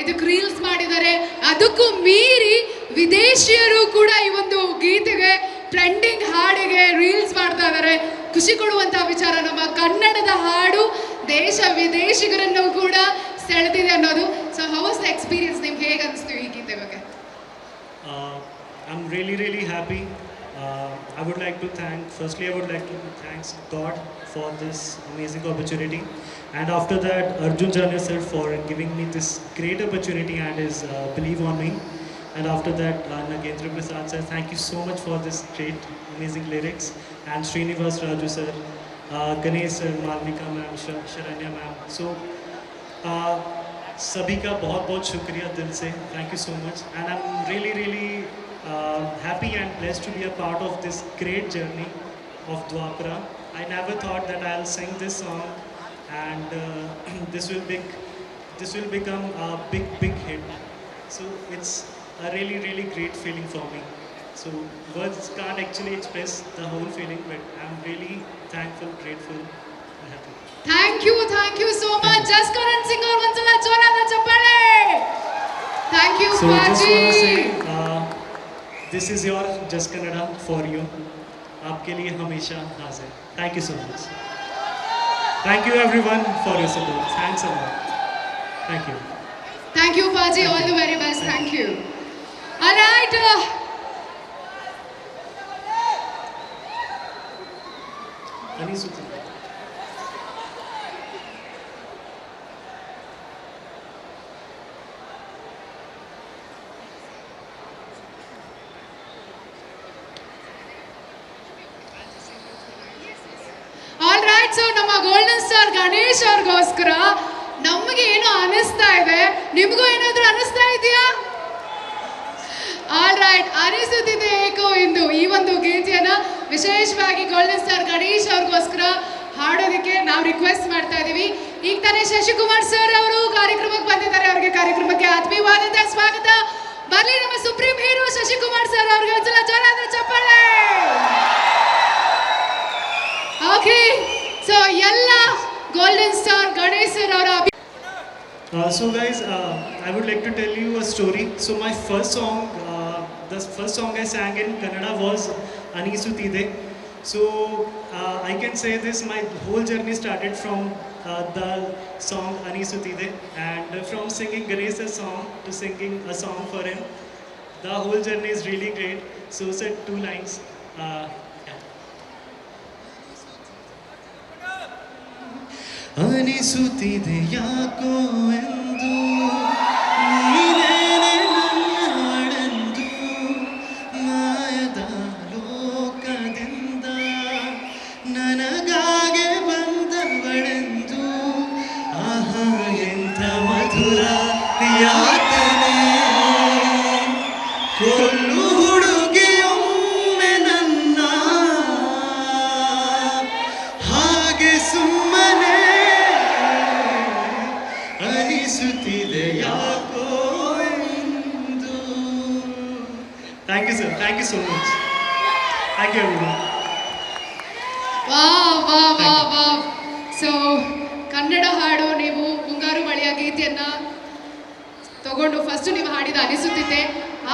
ಇದಕ್ಕೆ ರೀಲ್ಸ್ ಮಾಡಿದ್ದಾರೆ. ಅದಕ್ಕೂ ಮೀರಿ ವಿದೇಶಿಯರು ಕೂಡ ಈ ಒಂದು ಗೀತೆಗೆ ಟ್ರೆಂಡಿಂಗ್ ಹಾಡಿಗೆ ರೀಲ್ಸ್ ಮಾಡ್ತಾ ಇದ್ದಾರೆ. ಖುಷಿ ಕೊಡುವಂತಹ ವಿಚಾರ, ನಮ್ಮ ಕನ್ನಡದ ಹಾಡು ದೇಶ ವಿದೇಶಿಗರನ್ನು ಕೂಡ ಸೆಳೆದಿದೆ ಅನ್ನೋದು. So how was the experience? ನಿಮ್ಗೆ ಹೇಗೆ ಅನಿಸ್ತು ಈ ಗೀತೆ ಬಗ್ಗೆ? I'm really happy. I would like to thank God for this amazing opportunity, and after that Arjun Janya sir for giving me this great opportunity and his belief on me, and after that Nagendra Prasad sir, thank you so much for this great amazing lyrics, and Srinivas Raju sir, Ganesh sir, Malvika ma'am, Sharanya ma'am. So सभी का बहुत बहुत शुक्रिया दिल से, thank you so much, and I am really happy and blessed to be a part of this great journey of Dwapara. I never thought that I'll sing this song and this will become a big hit. So it's a really great feeling for me. So words can't actually express the whole feeling, but I'm really thankful, grateful and happy. Thank you so much. Just Karan Singh aur ಒಂದ್ಸಲ ಜೋರಾದ ಚಪ್ಪಾಳೆ. Thank you So Paji. just want to say this is your Just Kannada for you. आपके लिए हमेशा हाजिर. Thank you so much. Thank you everyone for your support. Thanks a lot. Thank you Paji. All the very best. Thank you. All right. Anisuti. So ನಮ್ಮ golden star Ganesh ಅವ್ರಿಗೋಸ್ಕರ ನಮಗೆ ಏನೋ ಅನಿಸ್ತಾ ಇದೆ, ನಿಮಗೂ ಏನಾದರೂ ಅನಿಸ್ತಾ ಇದೆಯಾ? ಆಲ್ ರೈಟ್, ಅನಿಸುತ್ತಿದೆ ಏಕೋ ಎಂದು ಈ ಒಂದು ಗೀತೆಯನ್ನ ವಿಶೇಷವಾಗಿ ಗೋಲ್ಡನ್ ಸ್ಟಾರ್ ಗಣೇಶ್ ಅವ್ರಿಗೋಸ್ಕರ ಹಾಡೋದಕ್ಕೆ ನಾವು ರಿಕ್ವೆಸ್ಟ್ ಮಾಡ್ತಾ ಇದ್ದೀವಿ. ಈಗ ತಾನೇ ಶಶಿಕುಮಾರ್ ಸರ್ ಅವರು ಕಾರ್ಯಕ್ರಮಕ್ಕೆ ಬಂದಿದ್ದಾರೆ. ಅವರಿಗೆ ಕಾರ್ಯಕ್ರಮಕ್ಕೆ ಆತ್ಮೀಯವಾದಂತಹ ಸ್ವಾಗತ. ಬರಲಿ ನಮ್ಮ ಸುಪ್ರೀಂ ಹೀರೋ ಶಶಿಕುಮಾರ್ ಸರ್ ಅವ್ರಿಗೆ ಒಂದ್ಸಲ ಜೋರಾದ ಚಪ್ಪಾಳೆ. ಓಕೆ, ಸೊ ಎಲ್ಲ ಗೋಲ್ಡನ್ ಸ್ಟಾರ್ ಗಣೇಶ್ ಸರ್ ಅವರ So guys, I would like to tell you a story. So my first song, the first song I sang in Kannada was Anisutide. So I can say this, my whole journey started from the song Anisutide, and from singing Ganesh's song to singing a song for him. The whole journey is really great. So said two lines. ಅನಿಸುತ್ತಿದೆ ಯಾಕೋ ಎಂದು ನೀನೇನೆ ನನ್ನಳೆಂದು ಮಾಯದ ಲೋಕದಿಂದ ನನಗಾಗೆ ಬಂದವಳೆಂದು ಆಹಾ ಎಂಥ ಮಧುರ ಯಾತನೆ ಕೊಲ್ಲು ಹುಡುಗಿಯೊಮ್ಮೆ ನನ್ನ ಹಾಗೆ ಸುಮ್ಮನೆ Thank you sir, thank you so much. Thank you everyone. Wow. So Kannada ಹಾಡು ನೀವು ಮುಂಗಾರು ಮಳೆಯ ಗೀತೆಯನ್ನ ತಗೊಂಡು ಫಸ್ಟ್ ನೀವು ಹಾಡಿದ ಅನಿಸುತ್ತಿದೆ.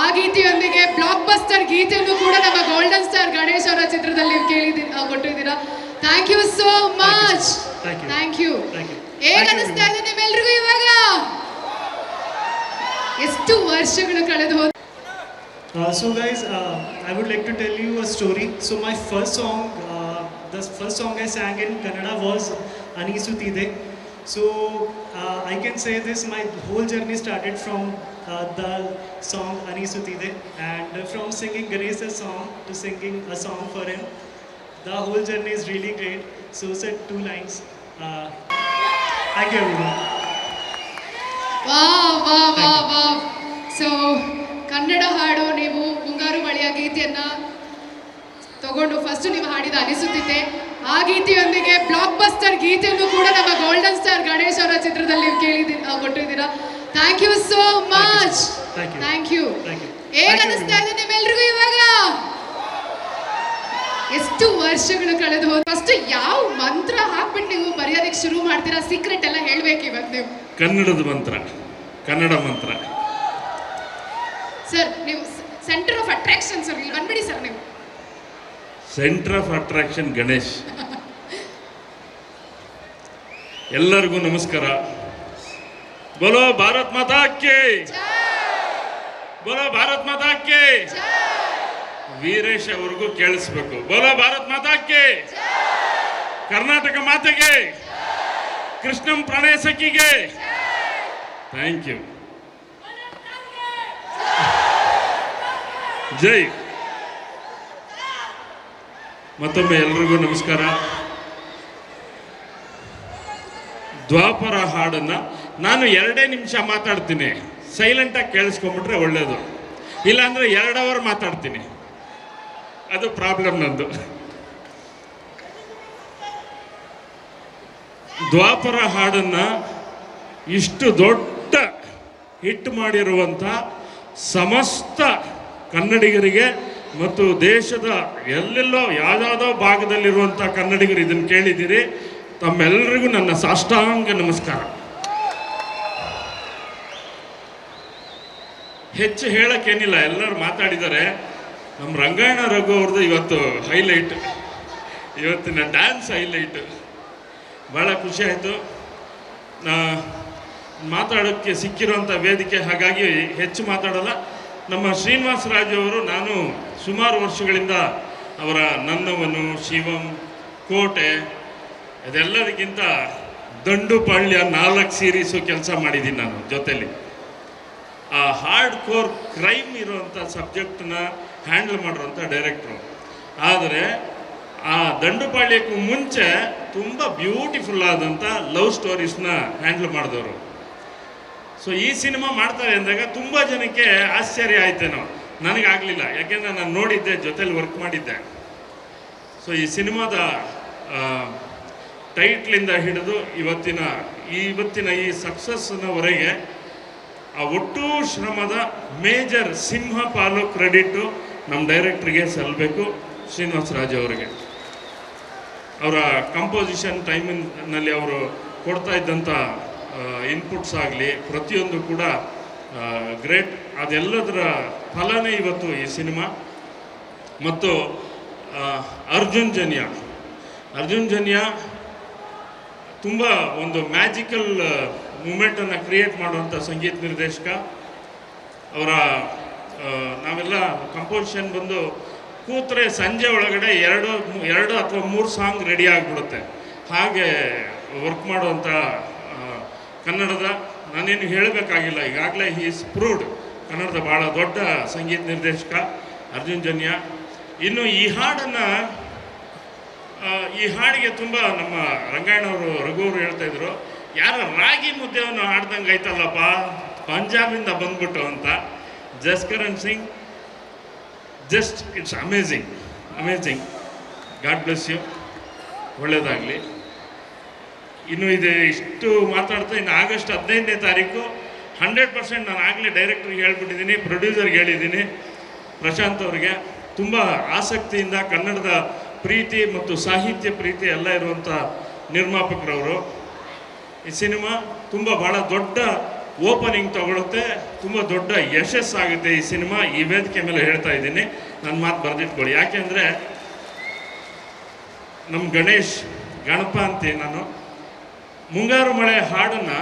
ಆ ಗೀತೆಯೊಂದಿಗೆ ಬ್ಲಾಕ್ ಬಸ್ಟರ್ ಗೀತೆಯನ್ನು ಕೂಡ ನಮ್ಮ ಗೋಲ್ಡನ್ ಸ್ಟಾರ್ ಗಣೇಶ್ ಅವರ ಚಿತ್ರದಲ್ಲಿ ನೀವು ಕೊಟ್ಟಿದ್ದೀರಾ. Thank you so much. Thank you. ಹೇಗೆ ಅನಿಸ್ತಾ ಇದೆ ನಿಮ್ಮೆಲ್ರಿಗೂ ಇವಾಗ? ಎಷ್ಟು ವರ್ಷಗಳು ಕಳೆದು ಹೋದ. So guys, I would like to tell you a story. So my first song, the first song I sang in Kannada was Anisutide. So I can say this, my whole journey started from the song Anisutide, and from singing Ganesh's song to singing a song for him. The whole journey is really great. So said two lines. Thank you everyone. Wow. So Kannada ಹಾಡು ನೀವು ಮುಂಗಾರು ಮಳೆಯ ಗೀತೆಯನ್ನ ತಗೊಂಡು first ನೀವು ಹಾಡಿದ ಅನಿಸುತ್ತಿದೆ. ಆ ಗೀತೆಯೊಂದಿಗೆ ಬ್ಲಾಕ್ ಬಸ್ಟರ್ ಗೀತೆಯನ್ನು ಕೂಡ ನಮ್ಮ ಗೋಲ್ಡನ್ ಸ್ಟಾರ್ ಗಣೇಶ್ ಅವರ ಚಿತ್ರದಲ್ಲಿ ನೀವು ಕೊಟ್ಟಿದ್ದೀರಾ. Thank you so much. Thank you. ಹೇಗೆ ಅನಿಸ್ತಾ ಇದೆ ನಿಮ್ಮೆಲ್ರಿಗೂ ಇವಾಗ? ಎಷ್ಟು ವರ್ಷಗಳು ಕಳೆದು ಹೋದ. ಫಸ್ಟ್ ಯಾವ ಮಂತ್ರ ಹಾಕ್ಬಿಟ್ಟು ನೀವು ಬರೆಯೋದಕ್ಕೆ ಶುರು ಮಾಡ್ತೀರಾ? ಸೀಕ್ರೆಟ್ ಎಲ್ಲ ಹೇಳ್ಬೇಕು ಇವಾಗ ನೀವು. ಕನ್ನಡದ ಮಂತ್ರ ಕನ್ನಡ ಮಂತ್ರ. ಸರ್ ನೀವು ಸೆಂಟರ್ ಆಫ್ ಅಟ್ರಾಕ್ಷನ್ ಸರ್, ಇಲ್ಲಿ ಬಂದ್ಬಿಡಿ ಸರ್ ನೀವು. Centre of attraction Ganesh. ಎಲ್ಲರಿಗೂ ನಮಸ್ಕಾರ. ಬೋಲೋ ಭಾರತ್ ಮಾತಾ ಕಿ, ಬೋಲೋ ಭಾರತ್ ಮಾತಾ ಕಿ. ವೀರೇಶ್ ಅವ್ರಿಗೂ ಕೇಳಿಸ್ಬೇಕು, ಬೋಲೋ ಭಾರತ್ ಮಾತಾ ಕಿ. ಕರ್ನಾಟಕ ಮಾತೆಗೆ, ಕೃಷ್ಣಂ ಪ್ರಣಯ ಸಖಿಗೆ ಥ್ಯಾಂಕ್ ಯು. ಜೈ. ಮತ್ತೊಮ್ಮೆ ಎಲ್ರಿಗೂ ನಮಸ್ಕಾರ. ದ್ವಾಪರ ಹಾಡನ್ನ ನಾನು 2 ನಿಮಿಷ ಮಾತಾಡ್ತೀನಿ, ಸೈಲೆಂಟಾಗಿ ಕೇಳಿಸ್ಕೊಂಡ್ಬಿಟ್ರೆ ಒಳ್ಳೇದು. ಇಲ್ಲಾಂದ್ರೆ 2 ಅವರ್ ಮಾತಾಡ್ತೀನಿ, ಅದು ಪ್ರಾಬ್ಲಮ್ ನಂದು. ದ್ವಾಪರ ಹಾಡನ್ನ ಇಷ್ಟು ದೊಡ್ಡ ಹಿಟ್ ಮಾಡಿರುವಂಥ ಸಮಸ್ತ ಕನ್ನಡಿಗರಿಗೆ ಮತ್ತು ದೇಶದ ಎಲ್ಲೆಲ್ಲೋ ಯಾವುದಾದೋ ಭಾಗದಲ್ಲಿರುವಂಥ ಕನ್ನಡಿಗರು ಇದನ್ನು ಕೇಳಿದ್ದೀರಿ. ತಮ್ಮೆಲ್ಲರಿಗೂ ನನ್ನ ಸಾಷ್ಟಾಂಗ ನಮಸ್ಕಾರ. ಹೆಚ್ಚು ಹೇಳಕ್ಕೇನಿಲ್ಲ, ಎಲ್ಲರೂ ಮಾತಾಡಿದ್ದಾರೆ. ನಮ್ಮ ರಂಗಾಯಣ ರಘು ಅವ್ರದ್ದು ಇವತ್ತು ಹೈಲೈಟ್, ಇವತ್ತಿನ ಡ್ಯಾನ್ಸ್ ಹೈಲೈಟ್. ಭಾಳ ಖುಷಿ ಆಯಿತು ಮಾತಾಡೋಕ್ಕೆ ಸಿಕ್ಕಿರೋಂಥ ವೇದಿಕೆ, ಹಾಗಾಗಿ ಹೆಚ್ಚು ಮಾತಾಡೋಲ್ಲ. ನಮ್ಮ ಶ್ರೀನಿವಾಸ ರಾಜು ಅವರು, ನಾನು ಸುಮಾರು ವರ್ಷಗಳಿಂದ ಅವರ ನನ್ನವನು, ಶಿವಂ, ಕೋಟೆ ಇದೆಲ್ಲದಕ್ಕಿಂತ ದಂಡುಪಾಳ್ಯ 4 ಸೀರೀಸು ಕೆಲಸ ಮಾಡಿದ್ದೀನಿ ನಾನು ಜೊತೆಲಿ. ಆ ಹಾರ್ಡ್ ಕೋರ್ ಕ್ರೈಮ್ ಇರುವಂಥ ಸಬ್ಜೆಕ್ಟನ್ನ ಹ್ಯಾಂಡಲ್ ಮಾಡಿರೋಂಥ ಡೈರೆಕ್ಟ್ರು. ಆದರೆ ಆ ದಂಡುಪಾಳ್ಯಕ್ಕೂ ಮುಂಚೆ ತುಂಬ ಬ್ಯೂಟಿಫುಲ್ ಆದಂಥ ಲವ್ ಸ್ಟೋರೀಸ್ನ ಹ್ಯಾಂಡಲ್ ಮಾಡಿದವರು. ಸೊ ಈ ಸಿನಿಮಾ ಮಾಡ್ತಾರೆ ಅಂದಾಗ ತುಂಬ ಜನಕ್ಕೆ ಆಶ್ಚರ್ಯ ಆಯ್ತೇನೋ, ನನಗಾಗಲಿಲ್ಲ. ಯಾಕೆಂದರೆ ನಾನು ನೋಡಿದ್ದೆ, ಜೊತೆಲಿ ವರ್ಕ್ ಮಾಡಿದ್ದೆ. ಸೊ ಈ ಸಿನಿಮಾದ ಟೈಟ್ಲಿಂದ ಹಿಡಿದು ಇವತ್ತಿನ ಈ ಸಕ್ಸಸ್ನವರೆಗೆ ಆ ಒಟ್ಟು ಶ್ರಮದ ಮೇಜರ್ ಸಿಂಹ ಪಾಲು ಕ್ರೆಡಿಟು ನಮ್ಮ ಡೈರೆಕ್ಟ್ರಿಗೆ ಸಲ್ಲಬೇಕು, ಶ್ರೀನಿವಾಸ ರಾಜು ಅವರಿಗೆ. ಅವರ ಕಂಪೋಸಿಷನ್ ಟೈಮಿನಲ್ಲಿ ಅವರು ಕೊಡ್ತಾ ಇದ್ದಂಥ ಇನ್ಪುಟ್ಸ್ ಆಗಲಿ ಪ್ರತಿಯೊಂದು ಕೂಡ ಗ್ರೇಟ್. ಅದೆಲ್ಲದರ ಫಲನೇ ಇವತ್ತು ಈ ಸಿನಿಮಾ. ಮತ್ತು ಅರ್ಜುನ್ ಜನ್ಯ ತುಂಬ ಒಂದು ಮ್ಯಾಜಿಕಲ್ ಮೂಮೆಂಟನ್ನು ಕ್ರಿಯೇಟ್ ಮಾಡುವಂಥ ಸಂಗೀತ ನಿರ್ದೇಶಕ. ಅವರ ನಾವೆಲ್ಲ ಕಂಪೋಸಿಷನ್ ಬಂದು ಕೂತ್ರೆ ಸಂಜೆ ಒಳಗಡೆ 2 ಅಥವಾ 3 ಸಾಂಗ್ ರೆಡಿ ಆಗಿಬಿಡುತ್ತೆ. ಹಾಗೆ ವರ್ಕ್ ಮಾಡುವಂಥ ಕನ್ನಡದ, ನಾನೇನು ಹೇಳಬೇಕಾಗಿಲ್ಲ, ಈಗಾಗಲೇ ಹಿ ಈಸ್ ಪ್ರೂವ್ಡ್, ಕನ್ನಡದ ಭಾಳ ದೊಡ್ಡ ಸಂಗೀತ ನಿರ್ದೇಶಕ ಅರ್ಜುನ್ ಜನ್ಯ. ಇನ್ನು ಈ ಹಾಡಿಗೆ ತುಂಬ ನಮ್ಮ ರಂಗಾಯಣವರು ರಘುವರು ಹೇಳ್ತಾಯಿದ್ರು, ಯಾರ ರಾಗಿ ಮುದ್ದೆಯನ್ನು ಹಾಡ್ದಂಗೆ ಆಯ್ತಲ್ಲಪ್ಪ ಪಂಜಾಬಿಂದ ಬಂದ್ಬಿಟ್ಟು ಅಂತ. Jaskaran Singh, just it's amazing. God bless you, ಒಳ್ಳೆಯದಾಗಲಿ. ಇನ್ನು ಇಷ್ಟು ಮಾತಾಡ್ತಾ, ಇನ್ನು ಆಗಸ್ಟ್ 15ನೇ ತಾರೀಕು 100% ನಾನು ಆಗಲೇ ಡೈರೆಕ್ಟ್ರಿಗೆ ಹೇಳ್ಬಿಟ್ಟಿದ್ದೀನಿ, ಪ್ರೊಡ್ಯೂಸರ್ಗೆ ಹೇಳಿದ್ದೀನಿ, ಪ್ರಶಾಂತ್ ಅವ್ರಿಗೆ. ತುಂಬ ಆಸಕ್ತಿಯಿಂದ ಕನ್ನಡದ ಪ್ರೀತಿ ಮತ್ತು ಸಾಹಿತ್ಯ ಪ್ರೀತಿ ಎಲ್ಲ ಇರುವಂಥ ನಿರ್ಮಾಪಕರವರು. ಈ ಸಿನಿಮಾ ತುಂಬ ಭಾಳ ದೊಡ್ಡ ಓಪನಿಂಗ್ ತಗೊಳುತ್ತೆ, ತುಂಬ ದೊಡ್ಡ ಯಶಸ್ಸಾಗುತ್ತೆ ಈ ಸಿನಿಮಾ. ಈ ವೇದಿಕೆ ಮೇಲೆ ಹೇಳ್ತಾ ಇದ್ದೀನಿ, ನನ್ನ ಮಾತು ಬರೆದಿಟ್ಕೊಳ್ಳಿ. ಯಾಕೆಂದರೆ ನಮ್ಮ ಗಣಪ ಅಂತೆ ನಾನು ಮುಂಗಾರು ಮಳೆ ಹಾಡನ್ನು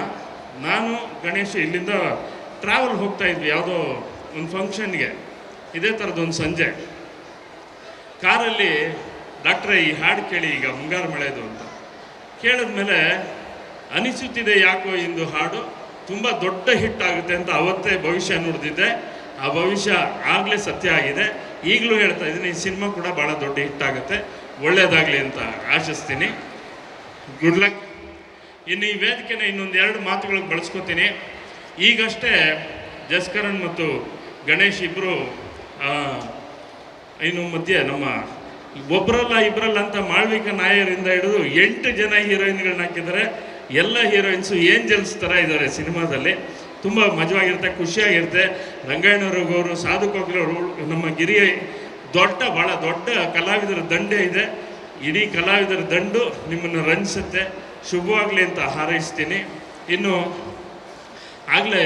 ನಾನು ಗಣೇಶ್ ಇಲ್ಲಿಂದ ಟ್ರಾವೆಲ್ ಹೋಗ್ತಾ ಇದ್ವಿ ಯಾವುದೋ ಒಂದು ಫಂಕ್ಷನ್ಗೆ. ಇದೇ ಥರದೊಂದು ಸಂಜೆ ಕಾರಲ್ಲಿ, ಡಾಕ್ಟ್ರೇ ಈ ಹಾಡು ಕೇಳಿ ಈಗ ಮುಂಗಾರು ಮಳೆದು ಅಂತ ಕೇಳಿದ್ಮೇಲೆ ಅನಿಸುತ್ತಿದೆ ಯಾಕೋ ಇಂದು ಹಾಡು ತುಂಬ ದೊಡ್ಡ ಹಿಟ್ ಆಗುತ್ತೆ ಅಂತ ಅವತ್ತೇ ಭವಿಷ್ಯ ನುಡಿದಿದ್ದೆ. ಆ ಭವಿಷ್ಯ ಆಗಲೇ ಸತ್ಯ ಆಗಿದೆ. ಈಗಲೂ ಹೇಳ್ತಾ ಇದ್ದೀನಿ, ಈ ಸಿನಿಮಾ ಕೂಡ ಭಾಳ ದೊಡ್ಡ ಹಿಟ್ ಆಗುತ್ತೆ, ಒಳ್ಳೆಯದಾಗಲಿ ಅಂತ ಆಶಿಸ್ತೀನಿ. Good luck. ಇನ್ನು ಈ ವೇದಿಕೆನ ಇನ್ನೊಂದು 2 ಮಾತುಗಳಿಗೆ ಬಳಸ್ಕೊತೀನಿ. ಈಗಷ್ಟೇ ಜಸ್ಕರಣ್ ಮತ್ತು ಗಣೇಶ್ ಇಬ್ಬರು ಇನ್ನು ಮಧ್ಯೆ ನಮ್ಮ ಒಬ್ಬರಲ್ಲ ಇಬ್ಬರಲ್ಲ ಅಂತ ಮಾಳ್ವಿಕಾ ನಾಯರಿಂದ ಹಿಡಿದು 8 ಜನ ಹೀರೋಯಿನ್ಗಳನ್ನ ಹಾಕಿದ್ದಾರೆ. ಎಲ್ಲ ಹೀರೋಯಿನ್ಸು ಏಂಜಲ್ಸ್ ಥರ ಇದ್ದಾರೆ ಸಿನಿಮಾದಲ್ಲಿ. ತುಂಬ ಮಜವಾಗಿರುತ್ತೆ, ಖುಷಿಯಾಗಿರುತ್ತೆ. ರಂಗಾಯಣವ್ರಿಗವರು, ಸಾಧು ಕೋಗಿಲವರು, ನಮ್ಮ ಗಿರಿಯ ಭಾಳ ದೊಡ್ಡ ಕಲಾವಿದರ ದಂಡೆ ಇದೆ. ಇಡೀ ಕಲಾವಿದರ ದಂಡು ನಿಮ್ಮನ್ನು ರಂಜಿಸುತ್ತೆ. ಶುಭವಾಗಲಿ ಅಂತ ಹಾರೈಸ್ತೀನಿ. ಇನ್ನು ಆಗಲೇ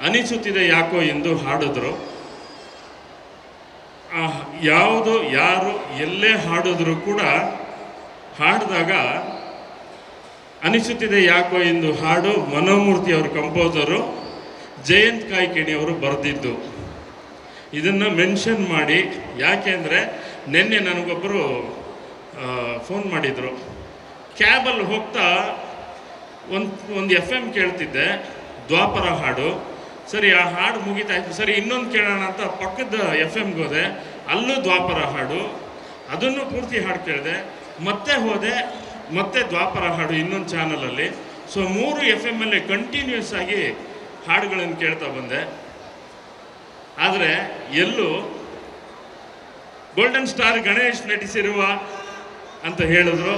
ಅನಿಸುತ್ತಿದೆ ಯಾಕೋ ಎಂದು ಹಾಡಿದ್ರು. ಯಾವುದು ಯಾರು ಎಲ್ಲೇ ಹಾಡಿದ್ರು ಕೂಡ ಹಾಡಿದಾಗ ಅನಿಸುತ್ತಿದೆ ಯಾಕೋ ಎಂದು ಹಾಡು ಮನೋಮೂರ್ತಿ ಅವರು ಕಂಪೋಸರು, ಜಯಂತ್ ಕಾಯ್ಕಿಣಿ ಅವರು ಬರೆದಿದ್ದು. ಇದನ್ನು ಮೆನ್ಷನ್ ಮಾಡಿ, ಯಾಕೆ ಅಂದರೆ ನಿನ್ನೆ ನನಗೊಬ್ಬರು ಫೋನ್ ಮಾಡಿದರು. ಕ್ಯಾಬಲ್ಲಿ ಹೋಗ್ತಾ ಒಂದು FM ಕೇಳ್ತಿದ್ದೆ, ದ್ವಾಪರ ಹಾಡು. ಸರಿ, ಆ ಹಾಡು ಮುಗಿತಾಯಿತು. ಸರಿ, ಇನ್ನೊಂದು ಕೇಳೋಣ ಅಂತ ಪಕ್ಕದ FMಗೆ ಹೋದೆ, ಅಲ್ಲೂ ದ್ವಾಪರ ಹಾಡು, ಅದನ್ನು ಪೂರ್ತಿ ಹಾಡು ಕೇಳಿದೆ. ಮತ್ತೆ ಹೋದೆ, ಮತ್ತೆ ದ್ವಾಪರ ಹಾಡು ಇನ್ನೊಂದು ಚಾನಲಲ್ಲಿ. ಸೊ 3 FM ಕಂಟಿನ್ಯೂಸ್ ಆಗಿ ಹಾಡುಗಳನ್ನು ಕೇಳ್ತಾ ಬಂದೆ. ಆದರೆ ಎಲ್ಲೂ ಗೋಲ್ಡನ್ ಸ್ಟಾರ್ ಗಣೇಶ್ ನಟಿಸಿರುವ ಅಂತ ಹೇಳಿದ್ರು,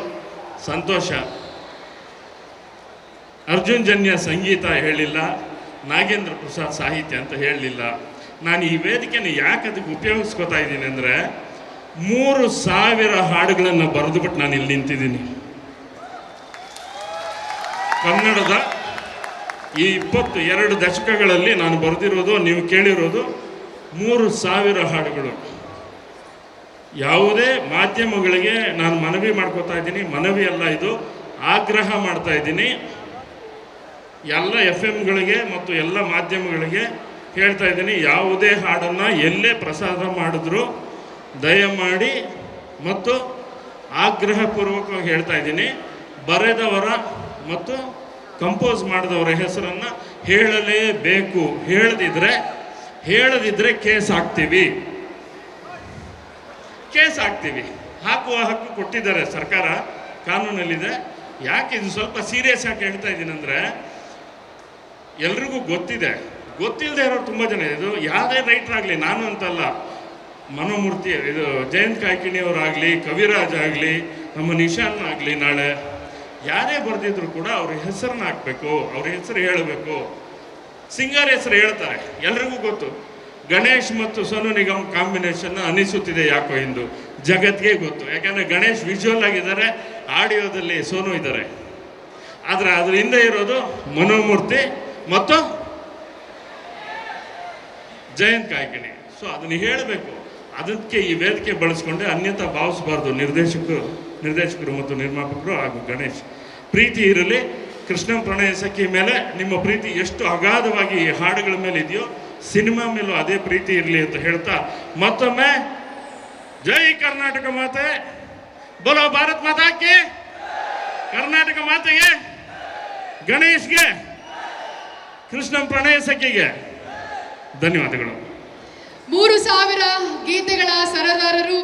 ಸಂತೋಷ. ಅರ್ಜುನ್ ಜನ್ಯ ಸಂಗೀತ ಹೇಳಿಲ್ಲ, ನಾಗೇಂದ್ರ ಪ್ರಸಾದ್ ಸಾಹಿತ್ಯ ಅಂತ ಹೇಳಲಿಲ್ಲ. ನಾನು ಈ ವೇದಿಕೆಯನ್ನು ಯಾಕೆ ಅದಕ್ಕೆ ಉಪಯೋಗಿಸ್ಕೋತಾ ಇದ್ದೀನಿ ಅಂದರೆ, 3000 ಹಾಡುಗಳನ್ನು ಬರೆದುಬಿಟ್ಟು ನಾನು ಇಲ್ಲಿ ನಿಂತಿದ್ದೀನಿ. ಕನ್ನಡದ ಈ 22 ದಶಕಗಳಲ್ಲಿ ನಾನು ಬರೆದಿರೋದು, ನೀವು ಕೇಳಿರೋದು 3000 ಹಾಡುಗಳು. ಯಾವುದೇ ಮಾಧ್ಯಮಗಳಿಗೆ ನಾನು ಮನವಿ ಮಾಡ್ಕೋತಾ ಇದ್ದೀನಿ, ಮನವಿ ಅಲ್ಲ ಇದು, ಆಗ್ರಹ ಮಾಡ್ತಾ ಇದ್ದೀನಿ. ಎಲ್ಲ FMಗಳಿಗೆ ಮತ್ತು ಎಲ್ಲ ಮಾಧ್ಯಮಗಳಿಗೆ ಹೇಳ್ತಾ ಇದ್ದೀನಿ, ಯಾವುದೇ ಹಾಡನ್ನು ಎಲ್ಲೇ ಪ್ರಸಾರ ಮಾಡಿದ್ರು ದಯಮಾಡಿ ಮತ್ತು ಆಗ್ರಹಪೂರ್ವಕವಾಗಿ ಹೇಳ್ತಾ ಇದ್ದೀನಿ, ಬರೆದವರ ಮತ್ತು ಕಂಪೋಸ್ ಮಾಡಿದವರ ಹೆಸರನ್ನು ಹೇಳಲೇಬೇಕು. ಹೇಳದಿದ್ರೆ ಕೇಸ್ ಹಾಕ್ತೀವಿ. ಹಾಕುವ ಹಕ್ಕು ಕೊಟ್ಟಿದ್ದಾರೆ ಸರ್ಕಾರ, ಕಾನೂನಲ್ಲಿದೆ. ಯಾಕೆ ಇದು ಸ್ವಲ್ಪ ಸೀರಿಯಸ್ ಆಗಿ ಹೇಳ್ತಾ ಇದ್ದೀನಿ ಅಂದರೆ, ಎಲ್ರಿಗೂ ಗೊತ್ತಿಲ್ಲದೆ ಇರೋರು ತುಂಬ ಜನ. ಇದು ಯಾವುದೇ ರೈಟರ್ ಆಗಲಿ, ನಾನು ಅಂತಲ್ಲ, ಮನೋಮೂರ್ತಿ ಇದು ಜಯಂತ್ ಕಾಯ್ಕಿಣಿಯವರಾಗಲಿ, ಕವಿರಾಜ್ ಆಗಲಿ, ನಮ್ಮ ನಿಶಾನ್ ಆಗಲಿ, ನಾಳೆ ಯಾರೇ ಬರೆದಿದ್ರು ಕೂಡ ಅವ್ರ ಹೆಸರನ್ನ ಹಾಕಬೇಕು, ಅವ್ರ ಹೆಸರು ಹೇಳಬೇಕು. ಸಿಂಗರ್ ಹೆಸರು ಹೇಳ್ತಾರೆ, ಎಲ್ರಿಗೂ ಗೊತ್ತು. ಗಣೇಶ್ ಮತ್ತು ಸೋನು ನಿಗಮ್ ಕಾಂಬಿನೇಷನ್ ಅನಿಸುತ್ತಿದೆ ಯಾಕೋ ಎಂದು ಜಗತ್ತಿಗೆ ಗೊತ್ತು. ಯಾಕಂದರೆ ಗಣೇಶ್ ವಿಜುವಲ್ ಆಗಿದ್ದಾರೆ, ಆಡಿಯೋದಲ್ಲಿ ಸೋನು ಇದ್ದಾರೆ. ಆದರೆ ಅದ್ರ ಹಿಂದೆ ಇರೋದು ಮನೋಮೂರ್ತಿ ಮತ್ತು ಜಯಂತ್ ಕಾಯ್ಕಿಣಿ. ಸೊ ಅದನ್ನು ಹೇಳಬೇಕು. ಅದಕ್ಕೆ ಈ ವೇದಿಕೆ ಬಳಸ್ಕೊಂಡೆ, ಅನ್ಯತಾ ಭಾವಿಸಬಾರ್ದು ನಿರ್ದೇಶಕರು ಮತ್ತು ನಿರ್ಮಾಪಕರು ಹಾಗೂ ಗಣೇಶ್. ಪ್ರೀತಿ ಇರಲಿ. ಕೃಷ್ಣಂ ಪ್ರಣಯ ಸಖಿ ಮೇಲೆ ನಿಮ್ಮ ಪ್ರೀತಿ ಎಷ್ಟು ಅಗಾಧವಾಗಿ ಈ ಹಾಡುಗಳ ಮೇಲೆ ಇದೆಯೋ, ಸಿನಿಮಾ ಮೇಲೂ ಅದೇ ಪ್ರೀತಿ ಇರಲಿ ಅಂತ ಹೇಳ್ತಾ, ಮತ್ತೊಮ್ಮೆ ಜೈ ಕರ್ನಾಟಕ ಮಾತೆ, ಬೋಲೋ ಭಾರತ್ ಮಾತಾಕ್ಕೆ, ಕರ್ನಾಟಕ ಮಾತೆಗೆ, ಗಣೇಶ್ಗೆ, ಕೃಷ್ಣಂ ಪ್ರಣಯ ಸಖಿಗೆ ಧನ್ಯವಾದಗಳು. 3000 ಗೀತೆಗಳ ಸರದಾರರು